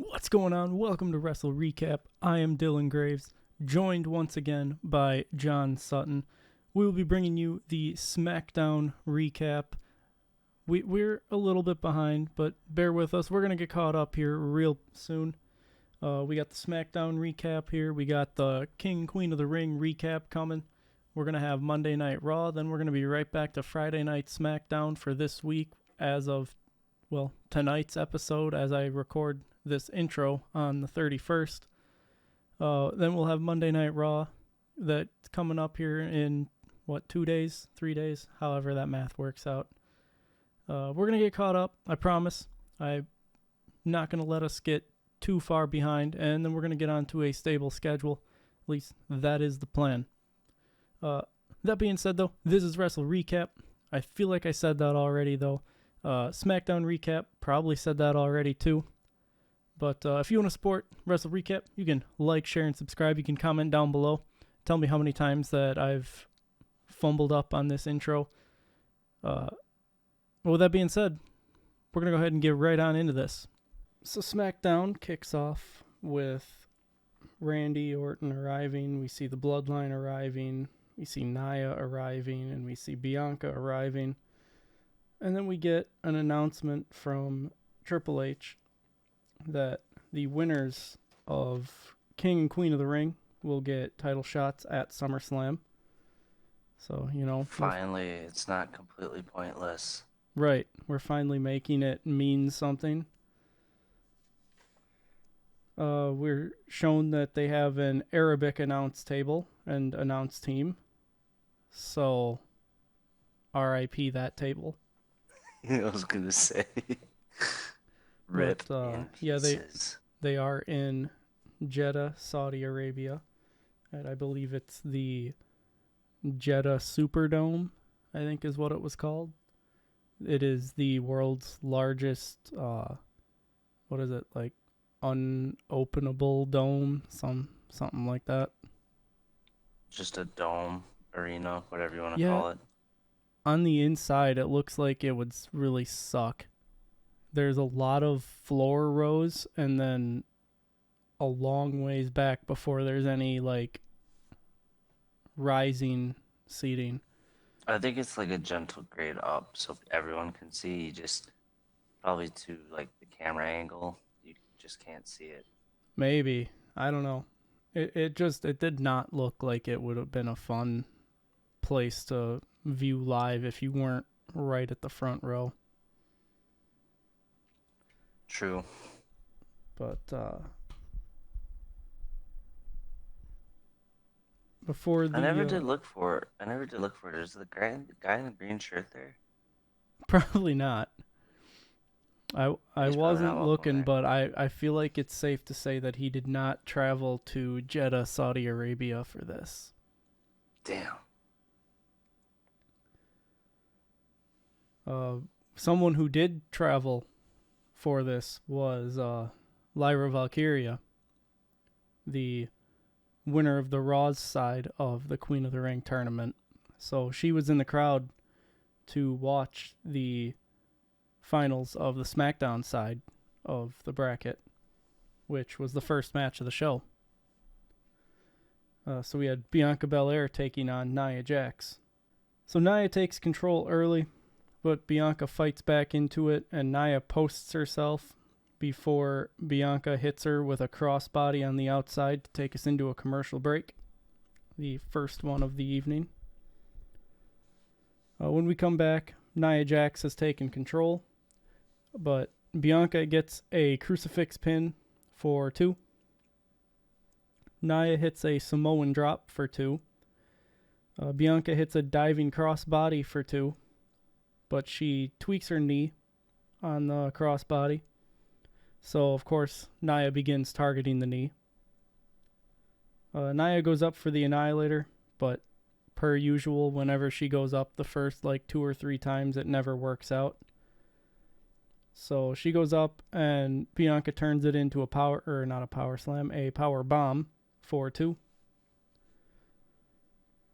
What's going on? Welcome to WrestleRecap. I am Dylan Graives, joined once again by John Sutton. We will be bringing you the Smackdown Recap. We're a little bit behind, but bear with us. We're going to get caught up here real soon. We got the Smackdown Recap here. We got the King and Queen of the Ring Recap coming. We're going to have Monday Night Raw. Then we're going to be right back to Friday Night Smackdown for this week as of, tonight's episode as I record this intro on the 31st. Then we'll have Monday Night Raw that's coming up here in, 2 days, 3 days, however that math works out. We're going to get caught up, I promise. I'm not going to let us get too far behind, and then we're going to get onto a stable schedule. At least that is the plan. That being said, though, this is WrestleRecap. I feel like I said that already, though. Smackdown Recap, probably said that already, too. But if you want to support WrestleRecap, you can like, share, and subscribe. You can comment down below. Tell me how many times that I've fumbled up on this intro. With that being said, we're going to go ahead and get right on into this. So SmackDown kicks off with Randy Orton arriving. We see the Bloodline arriving. We see Nia arriving. And we see Bianca arriving. And then we get an announcement from Triple H that the winners of King and Queen of the Ring will get title shots at SummerSlam. So, Finally, it's not completely pointless. Right. We're finally making it mean something. We're shown that they have an Arabic announce table and announce team. So, RIP that table. I was going to say. Rip but, in pieces. they are in Jeddah, Saudi Arabia. And I believe it's the Jeddah Superdome, I think is what it was called. It is the world's largest, unopenable dome, something like that. Just a dome, arena, whatever you want to call it. On the inside, it looks like it would really suck. There's a lot of floor rows, and then a long ways back before there's any, rising seating. I think it's like a gentle grade up, so everyone can see. Just probably to, the camera angle, you just can't see it. Maybe. I don't know. It did not look like it would have been a fun place to view live if you weren't right at the front row. True. But before the I never did look for it. Is the guy in the green shirt there? Probably not. I wasn't looking, there. but I feel like it's safe to say that he did not travel to Jeddah, Saudi Arabia for this. Damn. Someone who did travel for this was Lyra Valkyria, the winner of the Raw's side of the Queen of the Ring tournament. So she was in the crowd to watch the finals of the SmackDown side of the bracket, which was the first match of the show. So we had Bianca Belair taking on Nia Jax. So Nia takes control early, but Bianca fights back into it, and Nia posts herself before Bianca hits her with a crossbody on the outside to take us into a commercial break. The first one of the evening. When we come back, Nia Jax has taken control, but Bianca gets a crucifix pin for 2. Nia hits a Samoan drop for 2. Bianca hits a diving crossbody for 2. But she tweaks her knee on the crossbody. So, of course, Nia begins targeting the knee. Nia goes up for the Annihilator, but per usual, whenever she goes up the first 2 or 3 times, it never works out. So she goes up, and Bianca turns it into a power bomb for 2.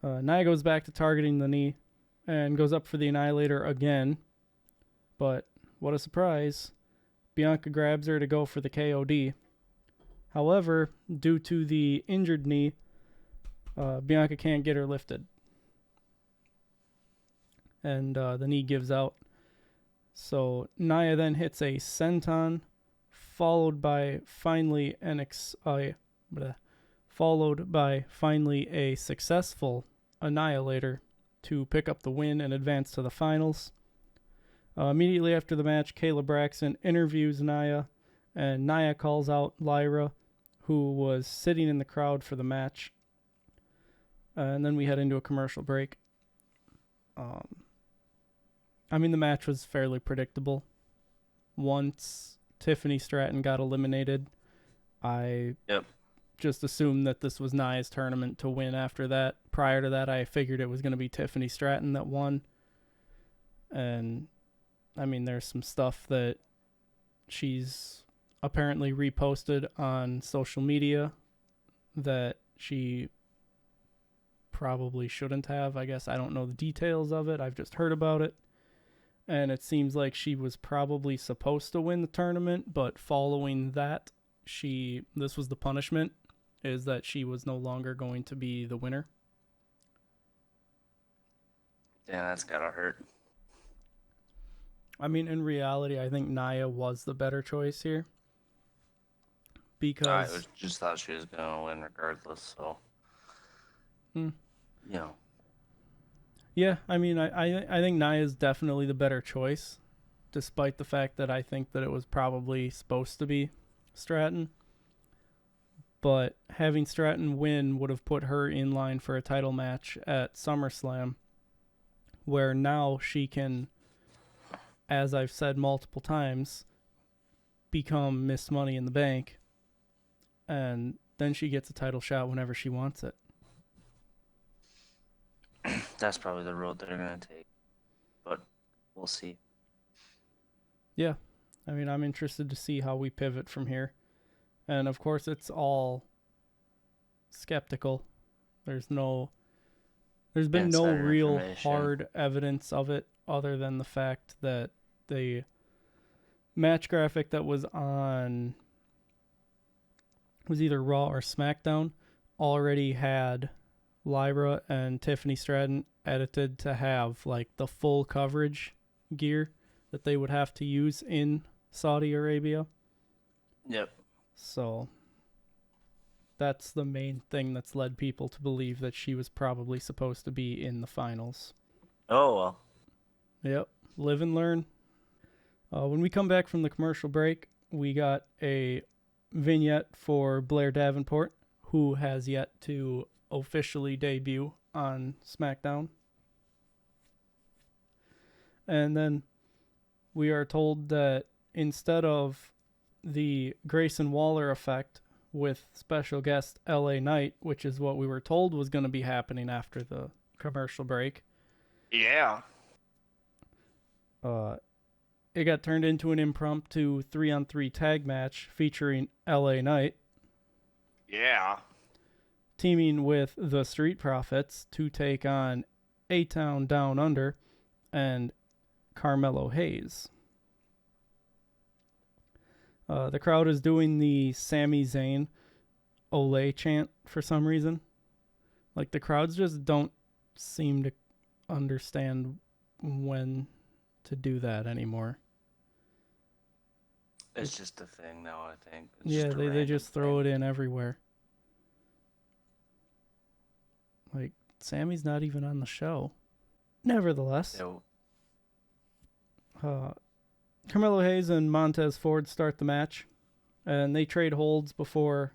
Nia goes back to targeting the knee and goes up for the Annihilator again. But what a surprise. Bianca grabs her to go for the KOD. However, due to the injured knee, Bianca can't get her lifted. And the knee gives out. So Nia then hits a senton, followed by finally a successful annihilator to pick up the win and advance to the finals. Immediately after the match, Kayla Braxton interviews Nia, and Nia calls out Lyra, who was sitting in the crowd for the match. And then we head into a commercial break. The match was fairly predictable. Once Tiffany Stratton got eliminated, I just assumed that this was Nia's tournament to win after that. Prior to that, I figured it was going to be Tiffany Stratton that won. And, there's some stuff that she's apparently reposted on social media that she probably shouldn't have. I guess I don't know the details of it. I've just heard about it. And it seems like she was probably supposed to win the tournament, but following that, this was the punishment, is that she was no longer going to be the winner. Yeah, that's gotta hurt. In reality, I think Nia was the better choice here. Because I just thought she was gonna win regardless, so. Yeah, I think Nia is definitely the better choice, despite the fact that I think that it was probably supposed to be Stratton. But having Stratton win would have put her in line for a title match at SummerSlam, where now she can, as I've said multiple times, become Miss Money in the Bank, and then she gets a title shot whenever she wants it. That's probably the road they're going to take, but we'll see. Yeah, I'm interested to see how we pivot from here. And of course, it's all skeptical. There's been no real hard evidence of it other than the fact that the match graphic that was either Raw or SmackDown already had Lyra and Tiffany Stratton edited to have the full coverage gear that they would have to use in Saudi Arabia. Yep. So that's the main thing that's led people to believe that she was probably supposed to be in the finals. Oh, well. Yep. Live and learn. When we come back from the commercial break, we got a vignette for Blair Davenport, who has yet to officially debut on SmackDown. And then we are told that instead of the Grayson Waller effect with special guest LA Knight, which is what we were told was going to be happening after the commercial break. Yeah. It got turned into an impromptu 3-on-3 tag match featuring LA Knight. Yeah. Teaming with the Street Profits to take on A-Town Down Under and Carmelo Hayes. The crowd is doing the Sami Zayn Olay chant for some reason. The crowds just don't seem to understand when to do that anymore. It's just a thing now, I think. They just throw it in everywhere. Sammy's not even on the show. Nevertheless, Carmelo Hayes and Montez Ford start the match, and they trade holds before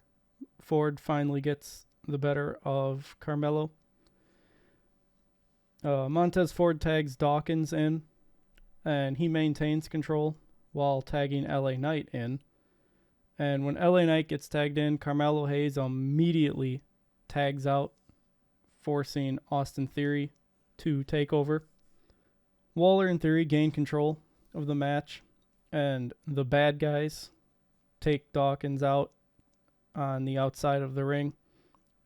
Ford finally gets the better of Carmelo. Montez Ford tags Dawkins in, and he maintains control while tagging LA Knight in. And when LA Knight gets tagged in, Carmelo Hayes immediately tags out, forcing Austin Theory to take over. Waller and Theory gain control of the match, and the bad guys take Dawkins out on the outside of the ring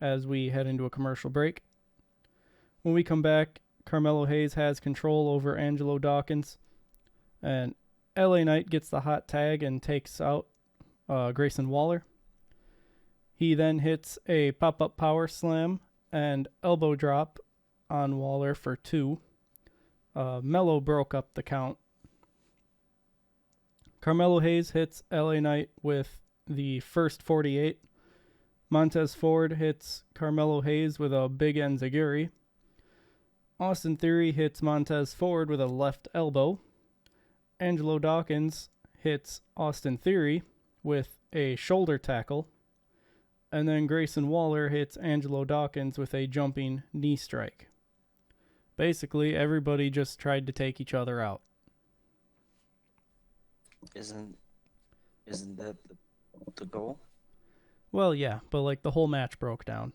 as we head into a commercial break. When we come back, Carmelo Hayes has control over Angelo Dawkins, and LA Knight gets the hot tag and takes out Grayson Waller. He then hits a pop-up power slam and elbow drop on Waller for 2. Mello broke up the count. Carmelo Hayes hits LA Knight with the first 48. Montez Ford hits Carmelo Hayes with a big enziguri. Austin Theory hits Montez Ford with a left elbow. Angelo Dawkins hits Austin Theory with a shoulder tackle. And then Grayson Waller hits Angelo Dawkins with a jumping knee strike. Basically, everybody just tried to take each other out. Isn't that the goal? Well, yeah, but like the whole match broke down.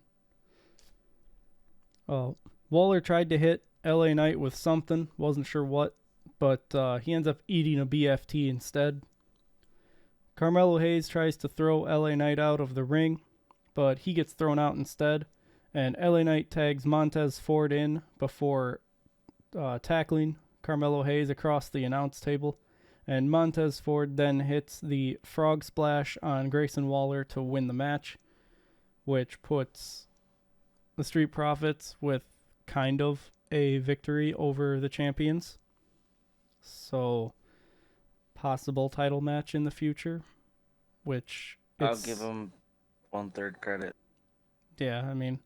Waller tried to hit LA Knight with something, wasn't sure what, but he ends up eating a BFT instead. Carmelo Hayes tries to throw LA Knight out of the ring, but he gets thrown out instead, and LA Knight tags Montez Ford in before tackling Carmelo Hayes across the announce table, and Montez Ford then hits the frog splash on Grayson Waller to win the match, which puts the Street Profits with kind of a victory over the champions. So, possible title match in the future, which I'll give them 1/3 credit. Yeah, I mean,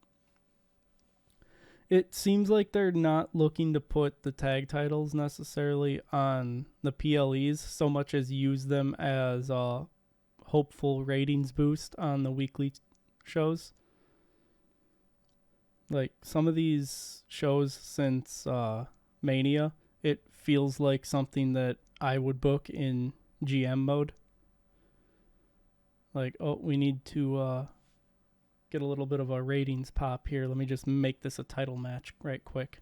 it seems like they're not looking to put the tag titles necessarily on the PLEs so much as use them as a hopeful ratings boost on the weekly shows. Like, some of these shows since Mania, it feels like something that I would book in GM mode. Like, oh, we need to get a little bit of a ratings pop here. Let me just make this a title match right quick.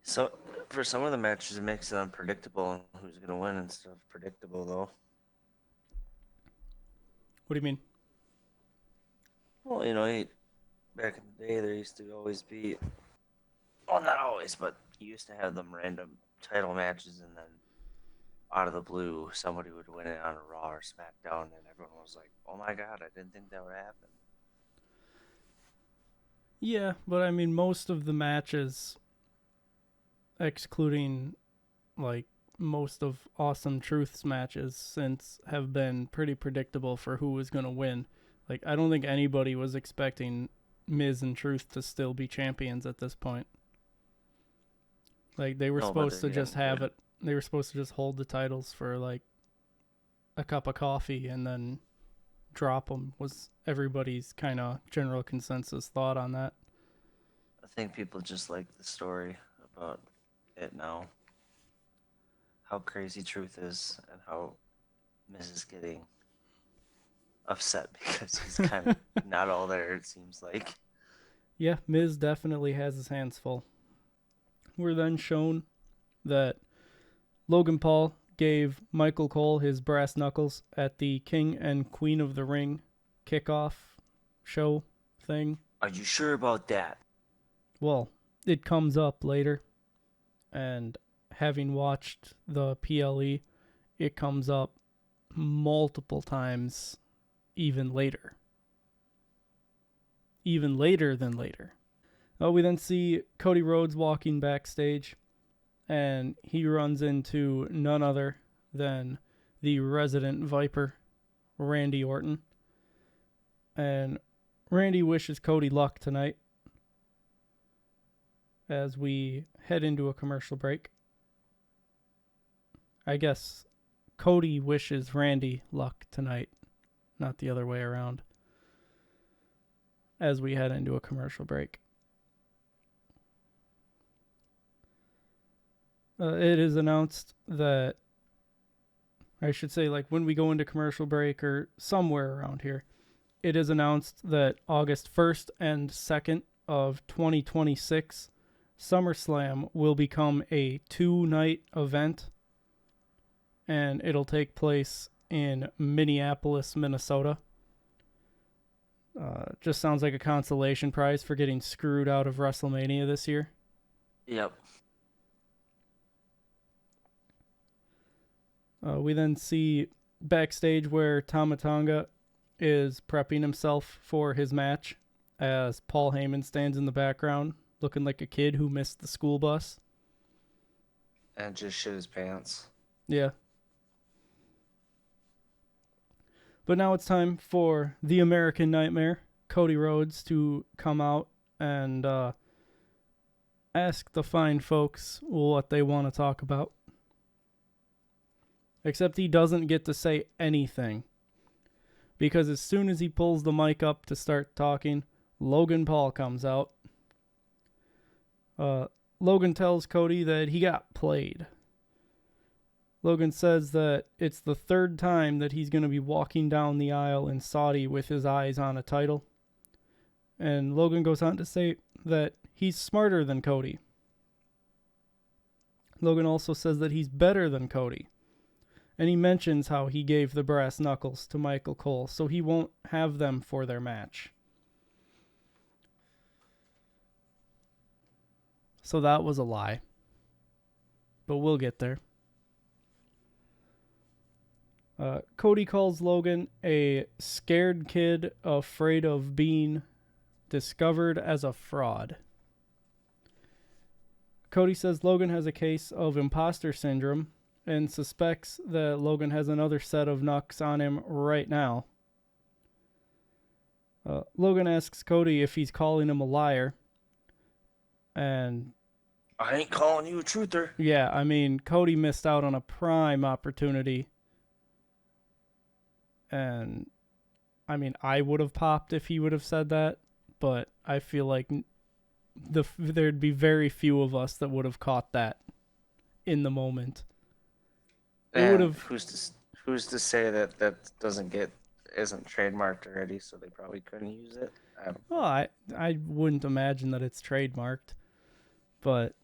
So, for some of the matches, it makes it unpredictable who's going to win and stuff. Predictable, though. What do you mean? Well, you know, back in the day, there used to always be, well, not always, but you used to have them random title matches, and then out of the blue, somebody would win it on a Raw or Smackdown, and everyone was like, oh my god, I didn't think that would happen. Yeah, but I mean, most of the matches, excluding like most of Awesome Truth's matches since, have been pretty predictable for who was going to win. Like, I don't think anybody was expecting Miz and Truth to still be champions at this point. Like, they were supposed to just have it. They were supposed to just hold the titles for like a cup of coffee and then drop them, was everybody's kind of general consensus thought on that. I think people just like the story about it now. How crazy Truth is and how Miz is getting upset because he's kind of not all there, it seems like. Yeah, Miz definitely has his hands full. We're then shown that Logan Paul gave Michael Cole his brass knuckles at the King and Queen of the Ring kickoff show thing. Are you sure about that? Well, it comes up later, and having watched the PLE, it comes up multiple times even later. Even later than later. We then see Cody Rhodes walking backstage, and he runs into none other than the resident Viper, Randy Orton. And Randy wishes Cody luck tonight as we head into a commercial break. I guess Cody wishes Randy luck tonight, not the other way around, as we head into a commercial break. It is announced that, I should say, like when we go into commercial break or somewhere around here, it is announced that August 1st and 2nd of 2026, SummerSlam will become a 2-night event, and it'll take place in Minneapolis, Minnesota. Just sounds like a consolation prize for getting screwed out of WrestleMania this year. Yep. We then see backstage where Tama Tonga is prepping himself for his match as Paul Heyman stands in the background looking like a kid who missed the school bus. And just shit his pants. Yeah. But now it's time for the American Nightmare, Cody Rhodes, to come out and ask the fine folks what they want to talk about. Except he doesn't get to say anything. Because as soon as he pulls the mic up to start talking, Logan Paul comes out. Logan tells Cody that he got played. Logan says that it's the third time that he's going to be walking down the aisle in Saudi with his eyes on a title. And Logan goes on to say that he's smarter than Cody. Logan also says that he's better than Cody. And he mentions how he gave the brass knuckles to Michael Cole, so he won't have them for their match. So that was a lie. But we'll get there. Cody calls Logan a scared kid afraid of being discovered as a fraud. Cody says Logan has a case of imposter syndrome and suspects that Logan has another set of knucks on him right now. Logan asks Cody if he's calling him a liar. And I ain't calling you a truther. yeah, I mean, Cody missed out on a prime opportunity. And, I mean, I would have popped if he would have said that. But I feel like there'd be very few of us that would have caught that in the moment. It would have. Who's to say that isn't trademarked already? So they probably couldn't use it. Well, I wouldn't imagine that it's trademarked, but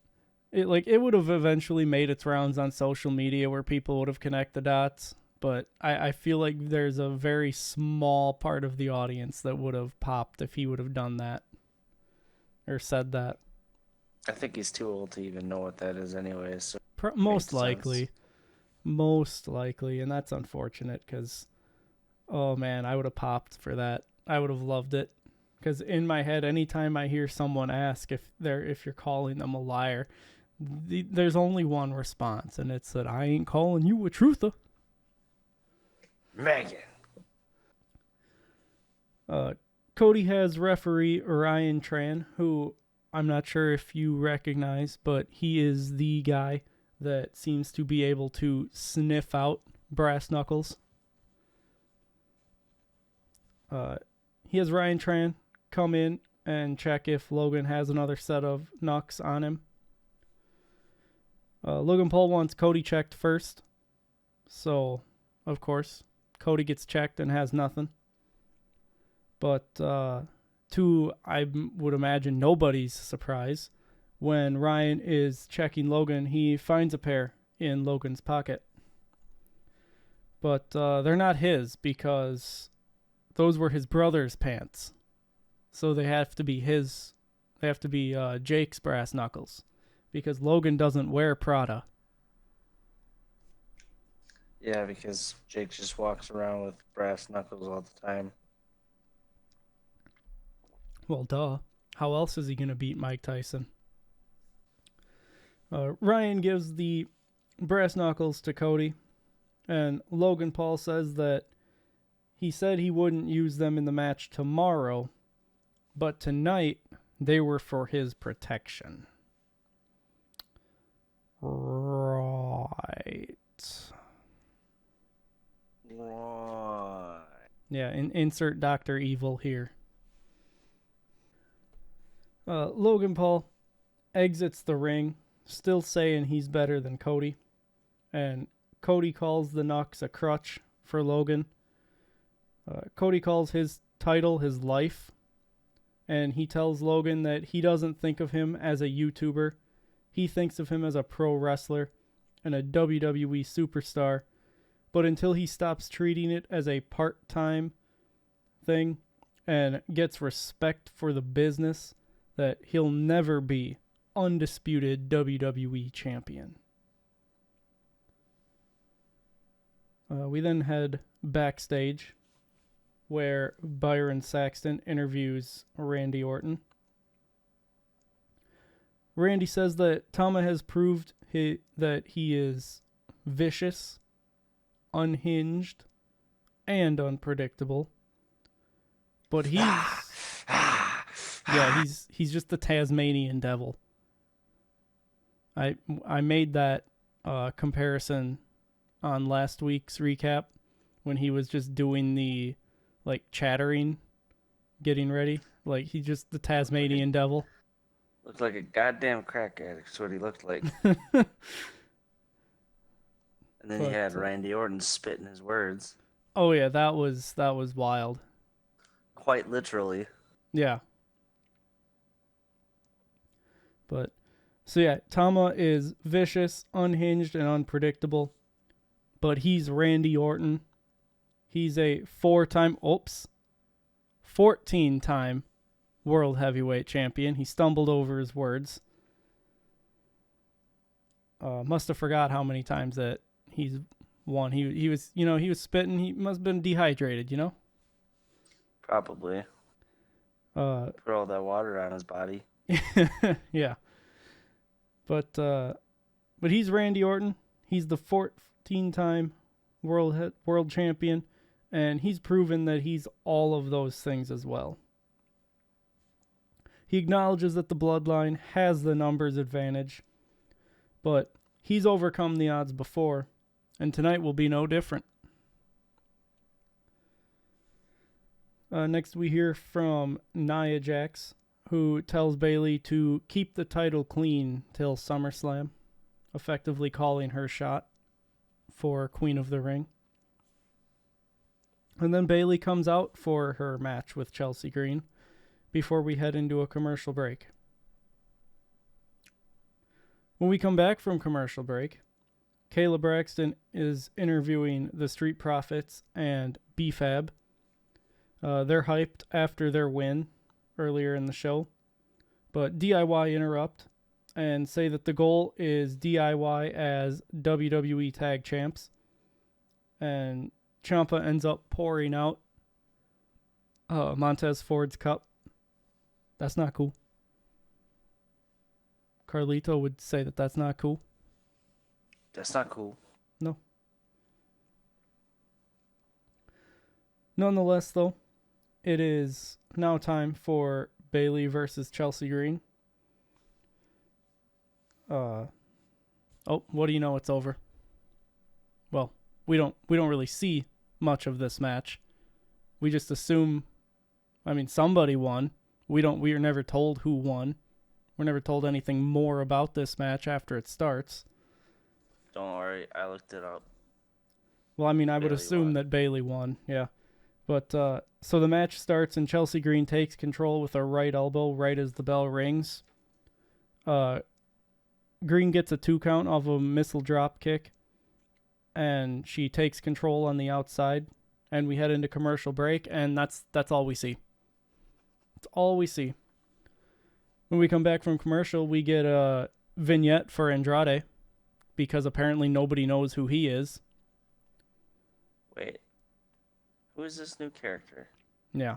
it would have eventually made its rounds on social media where people would have connected the dots. But I feel like there's a very small part of the audience that would have popped if he would have done that or said that. I think he's too old to even know what that is anyway. So most likely, and that's unfortunate because, oh man, I would have popped for that. I would have loved it because in my head, anytime I hear someone ask if you're calling them a liar, there's only one response, and it's that I ain't calling you a truther. Megan. Cody has referee Ryan Tran, who I'm not sure if you recognize, but he is the guy that seems to be able to sniff out brass knuckles. He has Ryan Tran come in and check if Logan has another set of knucks on him. Logan Paul wants Cody checked first. So, of course, Cody gets checked and has nothing. But to, I would imagine, nobody's surprise, when Ryan is checking Logan, he finds a pair in Logan's pocket. But they're not his because those were his brother's pants. So they have to be Jake's brass knuckles because Logan doesn't wear Prada. Yeah, because Jake just walks around with brass knuckles all the time. Well, duh. How else is he going to beat Mike Tyson? Ryan gives the brass knuckles to Cody, and Logan Paul says that he said he wouldn't use them in the match tomorrow, but tonight they were for his protection. Right. Yeah, insert Dr. Evil here. Logan Paul exits the ring, still saying he's better than Cody. And Cody calls the Knucks a crutch for Logan. Cody calls his title his life. And he tells Logan that he doesn't think of him as a YouTuber. He thinks of him as a pro wrestler and a WWE superstar. But until he stops treating it as a part-time thing and gets respect for the business, that he'll never be undisputed WWE champion. We then head backstage where Byron Saxton interviews Randy Orton. Randy says that Tama has proved that he is vicious, unhinged, and unpredictable. But he's just the Tasmanian devil. I made that comparison on last week's recap when he was just doing the chattering, getting ready. He's just the Tasmanian devil. Looked like a goddamn crack addict. That's what he looked like. And then he had Randy Orton spitting his words. Oh yeah, that was wild. Quite literally. Yeah. But so yeah, Tama is vicious, unhinged, and unpredictable. But he's Randy Orton. He's a 14-time World Heavyweight Champion. He stumbled over his words. Must have forgot how many times that he's won. He was spitting. He must have been dehydrated, Probably. Put all that water on his body. Yeah. But he's Randy Orton. He's the 14-time world champion, and he's proven that he's all of those things as well. He acknowledges that the bloodline has the numbers advantage, but he's overcome the odds before, and tonight will be no different. Next we hear from Nia Jax, who tells Bayley to keep the title clean till SummerSlam, effectively calling her shot for Queen of the Ring. And then Bayley comes out for her match with Chelsea Green before we head into a commercial break. When we come back from commercial break, Kayla Braxton is interviewing the Street Profits and B-Fab. They're hyped after their win earlier in the show, but DIY interrupt and say that the goal is DIY as WWE Tag Champs, and Ciampa ends up pouring out Montez Ford's cup. That's not cool. Carlito would say that that's not cool. That's not cool. No. Nonetheless, though, it is now time for Bayley versus Chelsea Green. What do you know? It's over. Well, we don't really see much of this match. We just assume, somebody won. We are never told who won. We're never told anything more about this match after it starts. Don't worry, I looked it up. Well, I would assume that Bayley won, yeah. But, so the match starts and Chelsea Green takes control with a right elbow right as the bell rings. Green gets a 2 count off a missile drop kick, and she takes control on the outside, and we head into commercial break, and that's all we see. That's all we see. When we come back from commercial, we get a vignette for Andrade, because apparently nobody knows who he is. Wait. Who is this new character? Yeah.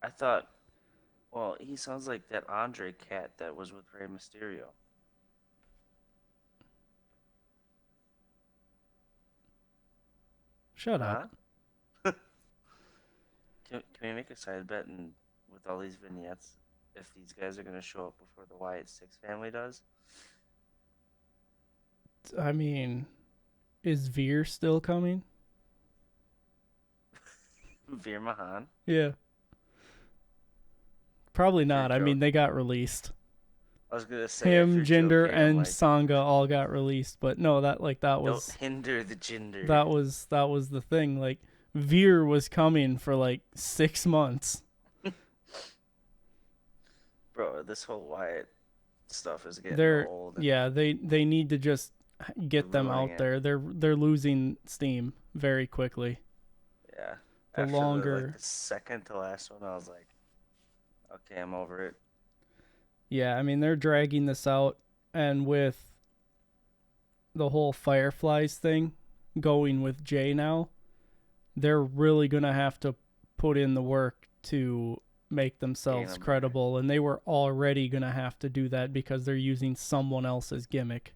I thought, he sounds like that Andre cat that was with Rey Mysterio. Shut up. Can we make a side bet and with all these vignettes if these guys are going to show up before the Wyatt Six family does? Is Veer still coming? Veer Mahan? Yeah. Probably not. They got released. I was gonna say him, Jinder, and Sangha all got released, but no, that was. Don't hinder the Jinder. That was the thing. Veer was coming for 6 months. Bro, this whole Wyatt stuff is getting old. Yeah, they need to just get them out there. They're losing steam very quickly. Yeah. The second to last one, I was like, okay, I'm over it. Yeah, they're dragging this out, and with the whole Fireflies thing going with Jay now, they're really going to have to put in the work to make themselves credible. And they were already going to have to do that because they're using someone else's gimmick.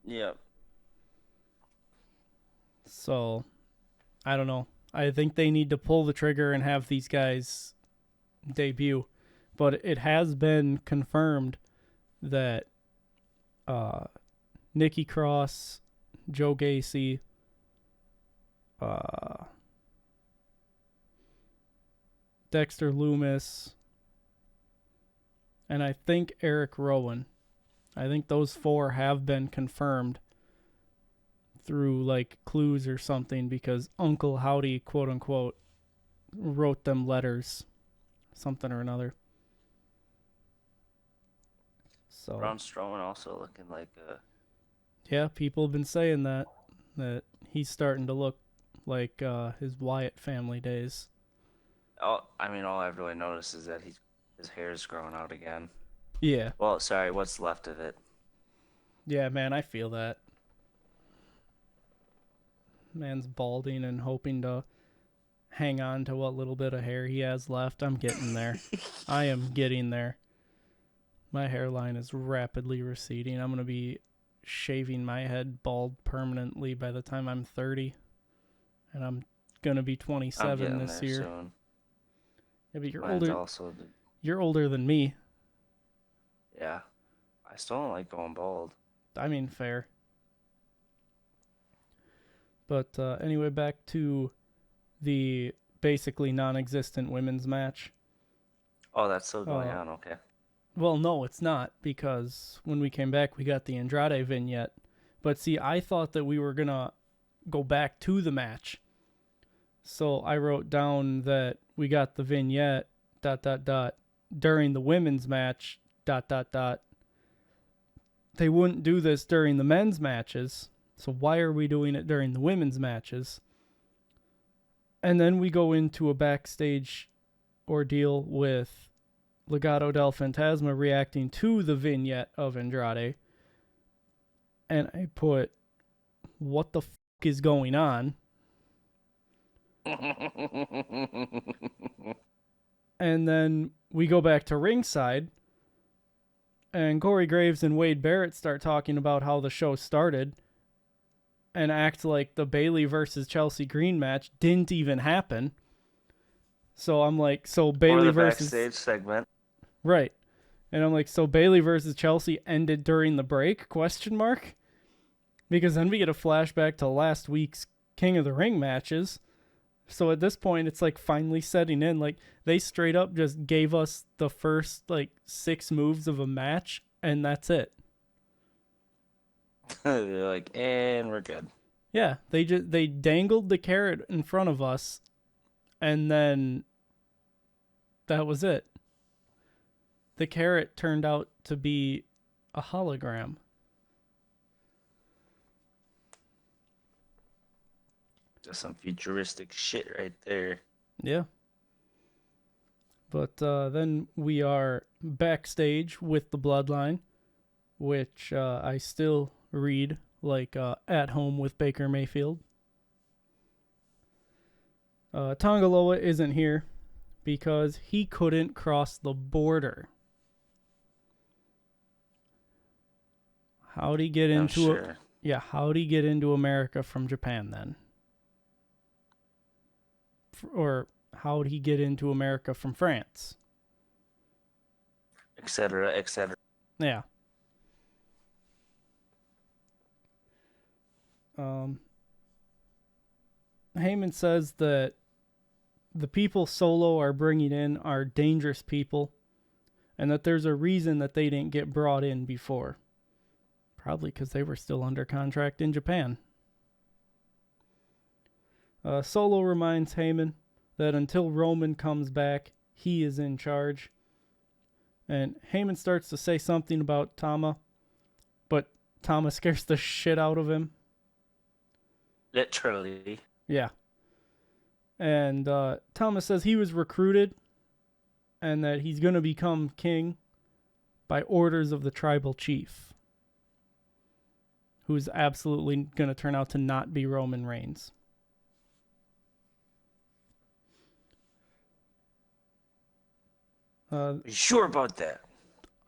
Yep. So, I don't know. I think they need to pull the trigger and have these guys debut. But it has been confirmed that Nikki Cross, Joe Gacy, Dexter Lumis, and I think Eric Rowan. I think those 4 have been confirmed through like clues or something because Uncle Howdy, quote unquote, wrote them letters, something or another. So Braun Strowman also looking like a... Yeah, people have been saying that he's starting to look like his Wyatt family days. all I've really noticed is that his hair is growing out again. Yeah. Well, sorry, what's left of it. Yeah, man, I feel that. Man's balding and hoping to hang on to what little bit of hair he has left. I'm getting there. I am getting there. My hairline is rapidly receding. I'm going to be shaving my head bald permanently by the time I'm 30. And I'm going to be 27 this year. Soon. Yeah, but you're Mine's older. Also You're older than me. Yeah. I still don't like going bald. I mean, fair. But anyway, back to the basically non-existent women's match. Oh, that's still going on, okay. Well, no, it's not, because when we came back, we got the Andrade vignette. But see, I thought that we were going to go back to the match. So I wrote down that we got the vignette, ... during the women's match, ... They wouldn't do this during the men's matches, so why are we doing it during the women's matches? And then we go into a backstage ordeal with Legado del Fantasma reacting to the vignette of Andrade. And I put, what the is going on? And then we go back to ringside, and Corey Graves and Wade Barrett start talking about how the show started and act like the Bayley versus Chelsea Green match didn't even happen. So I'm like, so Bayley versus... backstage segment. Right. And I'm like, so Bayley versus Chelsea ended during the break? ? Because then we get a flashback to last week's King of the Ring matches. So at this point, it's like finally setting in. Like, they straight up just gave us the first, like, 6 moves of a match, and that's it. They're like, and we're good. Yeah, they dangled the carrot in front of us, and then that was it. The carrot turned out to be a hologram. Just some futuristic shit right there. Yeah. But then we are backstage with the Bloodline, which I still read like At Home with Baker Mayfield. Tongaloa isn't here because he couldn't cross the border. How'd he get into how'd he get into America from Japan then? Or how'd he get into America from France? Etc., etc. Yeah. Heyman says that the people Solo are bringing in are dangerous people, and that there's a reason that they didn't get brought in before. Probably because they were still under contract in Japan. Solo reminds Heyman that until Roman comes back, he is in charge. And Heyman starts to say something about Tama, but Tama scares the shit out of him. Literally. Yeah. And Tama says he was recruited and that he's going to become king by orders of the tribal chief, who's absolutely going to turn out to not be Roman Reigns. Are you sure about that?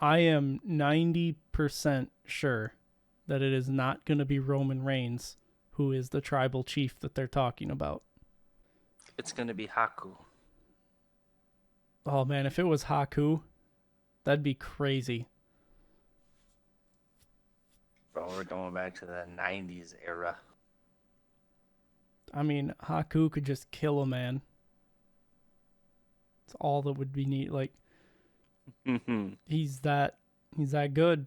I am 90% sure that it is not going to be Roman Reigns who is the tribal chief that they're talking about. It's going to be Haku. Oh man, if it was Haku, that'd be crazy. Bro, we're going back to the 90s era. I mean, Haku could just kill a man. It's all that would be neat. Like, he's that good.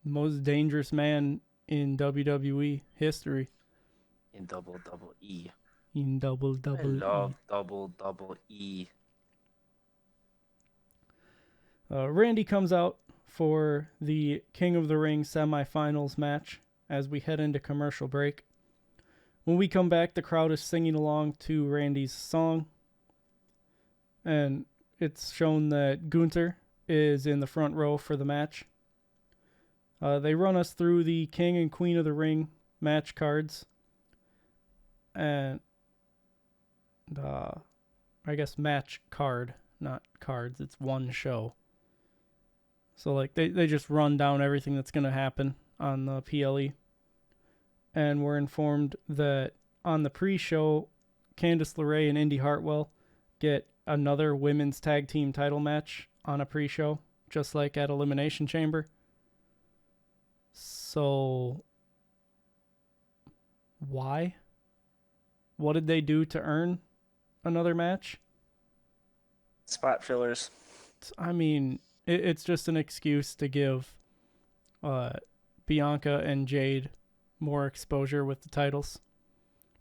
Most dangerous man in WWE history. In double E. In double I love E. double E. Randy comes out for the King of the Ring semifinals match as we head into commercial break. When we come back, the crowd is singing along to Randy's song. And it's shown that Gunther is in the front row for the match. They run us through the King and Queen of the Ring match cards. And I guess match card, not cards. It's one show. So like they just run down everything that's going to happen on the PLE. And we're informed that on the pre-show, Candice LeRae and Indy Hartwell get another women's tag team title match on a pre-show, just like at Elimination Chamber. So why? What did they do to earn another match? Spot fillers. I mean, it's just an excuse to give Bianca and Jade more exposure with the titles.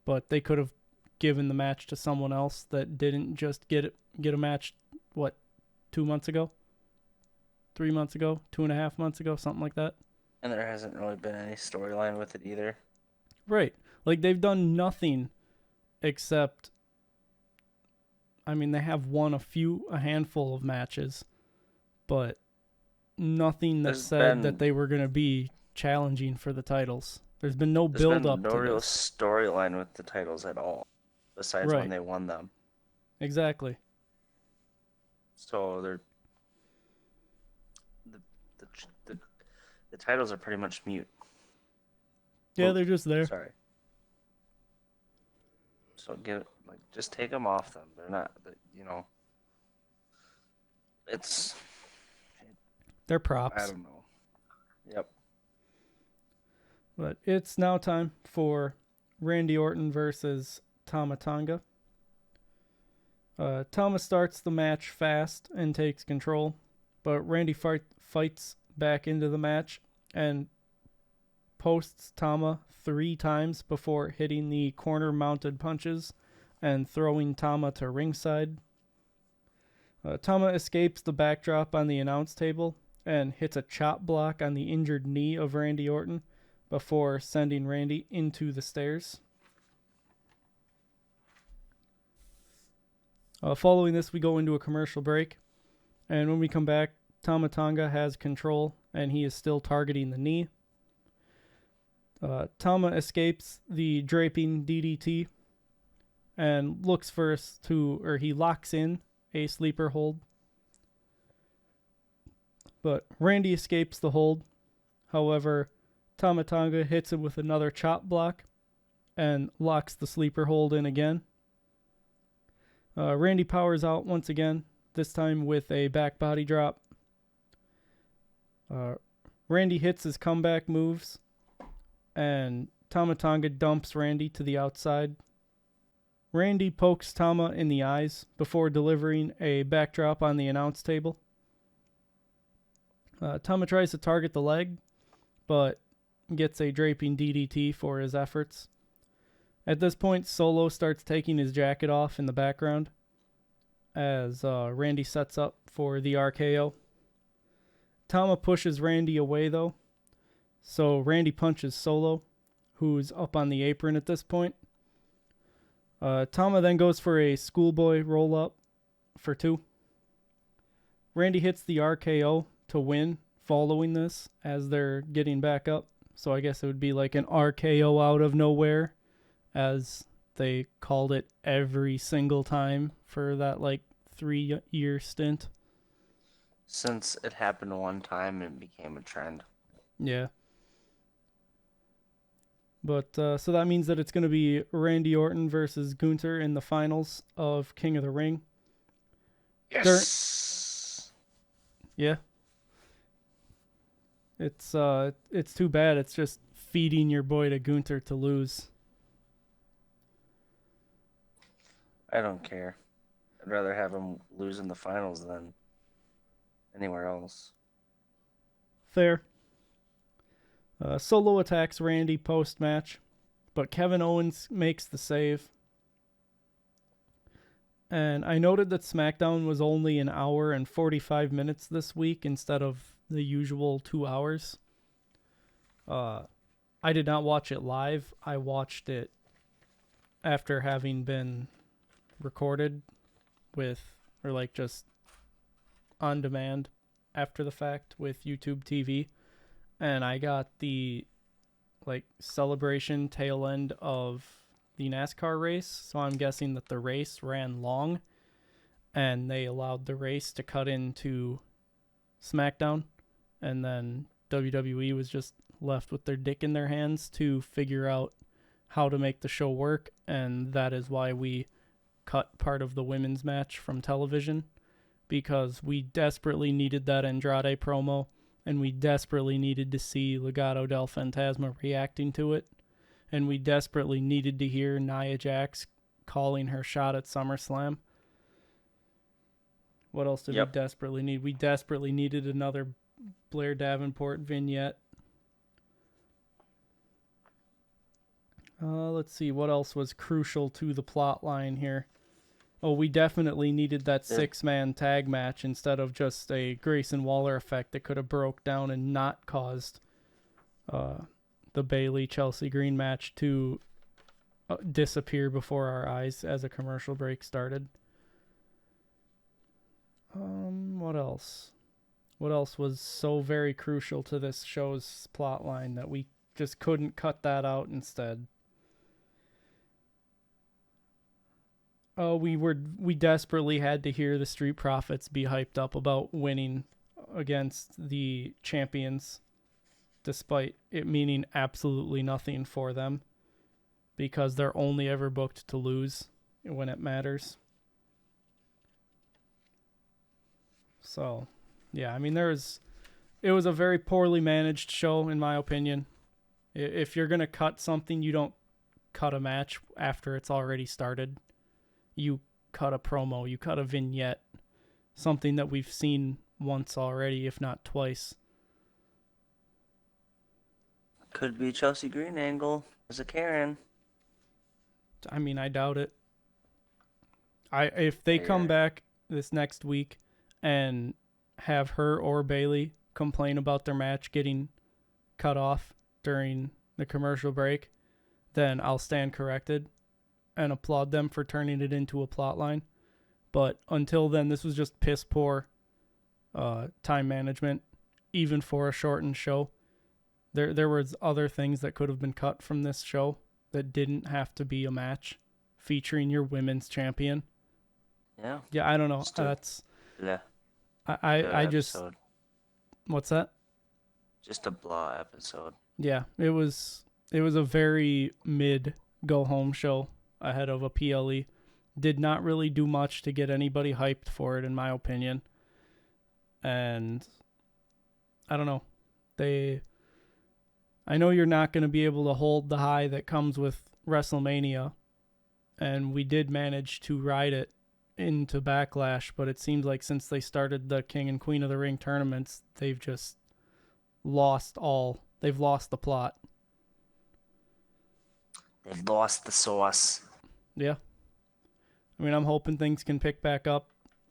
But they could have given the match to someone else that didn't just get a match, 2 months ago? 3 months ago? 2.5 months ago? Something like that. And there hasn't really been any storyline with it either. Right. Like, they've done nothing except, I mean, they have won a handful of matches, but nothing that said that they were going to be challenging for the titles. There's been no build up to this. No real storyline with the titles at all, besides when they won them. Exactly. So they're the titles are pretty much mute. Yeah, they're just there. Sorry. So just take them off them. They're not, they're props. I don't know. Yep. But it's now time for Randy Orton versus Tama Tonga. Tama starts the match fast and takes control, but Randy fights back into the match and posts Tama 3 times before hitting the corner-mounted punches and throwing Tama to ringside. Tama escapes the backdrop on the announce table and hits a chop block on the injured knee of Randy Orton before sending Randy into the stairs. Following this, we go into a commercial break. And when we come back, Tama Tonga has control, and he is still targeting the knee. Tama escapes the draping DDT and he locks in a sleeper hold. But Randy escapes the hold. However, Tama Tonga hits him with another chop block and locks the sleeper hold in again. Randy powers out once again, this time with a back body drop. Randy hits his comeback moves, and Tama Tonga dumps Randy to the outside. Randy pokes Tama in the eyes before delivering a backdrop on the announce table. Tama tries to target the leg, but gets a draping DDT for his efforts. At this point, Solo starts taking his jacket off in the background as Randy sets up for the RKO. Tama pushes Randy away, though, so Randy punches Solo, who's up on the apron at this point. Tama then goes for a schoolboy roll-up for 2. Randy hits the RKO to win following this as they're getting back up So I guess it would be like an RKO out of nowhere, as they called it every single time for that like 3-year stint. Since it happened one time, it became a trend. Yeah. But so that means that it's going to be Randy Orton versus Gunther in the finals of King of the Ring. Yes. Yeah. It's too bad. It's just feeding your boy to Gunther to lose. I don't care. I'd rather have him lose in the finals than anywhere else. Fair. Solo attacks Randy post-match, but Kevin Owens makes the save. And I noted that SmackDown was only an hour and 45 minutes this week instead of the usual 2 hours. I did not watch it live. I watched it after having been recorded or like just on demand after the fact with YouTube TV. And I got the like celebration tail end of the NASCAR race. So I'm guessing that the race ran long and they allowed the race to cut into SmackDown. And then WWE was just left with their dick in their hands to figure out how to make the show work. And that is why we cut part of the women's match from television, because we desperately needed that Andrade promo. And we desperately needed to see Legado del Fantasma reacting to it. And we desperately needed to hear Nia Jax calling her shot at SummerSlam. What else did we desperately need? We desperately needed another Blair Davenport vignette. Let's see, what else was crucial to the plot line here? Oh, we definitely needed that 6-man tag match instead of just a Grayson Waller effect that could have broke down and not caused the Bayley-Chelsea Green match to disappear before our eyes as a commercial break started. What else? What else was so very crucial to this show's plot line that we just couldn't cut that out instead? We desperately had to hear the Street Profits be hyped up about winning against the champions, despite it meaning absolutely nothing for them, because they're only ever booked to lose when it matters. So, yeah, I mean, it was a very poorly managed show, in my opinion. If you're going to cut something, you don't cut a match after it's already started. You cut a promo, you cut a vignette, something that we've seen once already, if not twice. Could be Chelsea Green angle as a Karen. I mean, I doubt it. If they come back this next week and have her or Bayley complain about their match getting cut off during the commercial break, then I'll stand corrected and applaud them for turning it into a plot line. But until then, this was just piss poor time management, even for a shortened show. There was other things that could have been cut from this show that didn't have to be a match featuring your women's champion. Yeah. Yeah, I don't know. I just... What's that? Just a blah episode. Yeah, it was a very mid go-home show ahead of a PLE. Did not really do much to get anybody hyped for it, in my opinion. And I don't know. I know you're not going to be able to hold the high that comes with WrestleMania, and we did manage to ride it into Backlash, but it seems like since they started the King and Queen of the Ring tournaments, they've just lost the plot. They've lost the sauce. Yeah. I mean, I'm hoping things can pick back up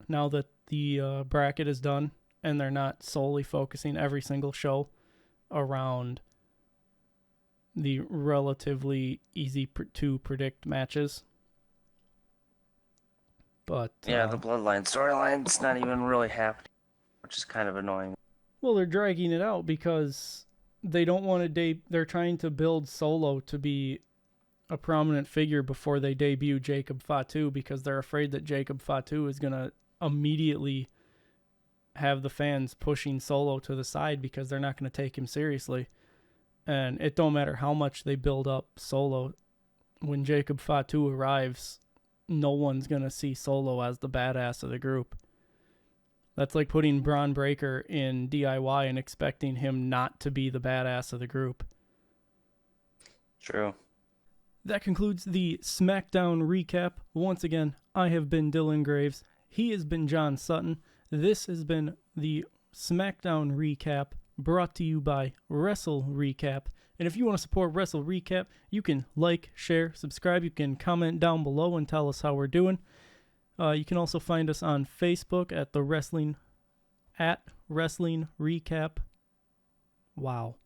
now that the bracket is done and they're not solely focusing every single show around the relatively easy to predict matches. But yeah, the Bloodline storyline's not even really happening, which is kind of annoying. Well, they're dragging it out because they don't want to they're trying to build Solo to be a prominent figure before they debut Jacob Fatu, because they're afraid that Jacob Fatu is going to immediately have the fans pushing Solo to the side because they're not going to take him seriously. And it don't matter how much they build up Solo. When Jacob Fatu arrives, no one's going to see Solo as the badass of the group. That's like putting Braun Breaker in DIY and expecting him not to be the badass of the group. True. That concludes the Smackdown recap. Once again, I have been Dylan Graives. He has been John Sutton. This has been the Smackdown recap brought to you by WrestleRecap. And if you want to support WrestleRecap, you can like, share, subscribe. You can comment down below and tell us how we're doing. You can also find us on Facebook at Wrestling Recap. Wow.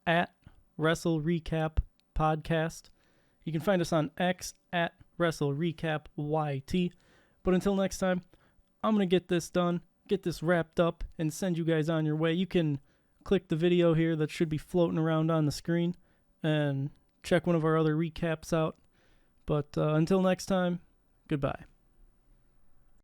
At WrestleRecap Podcast. You can find us on X at WrestleRecapYT. But until next time, I'm going to get this done, get this wrapped up, and send you guys on your way. You can click the video here that should be floating around on the screen and check one of our other recaps out. But until next time, goodbye.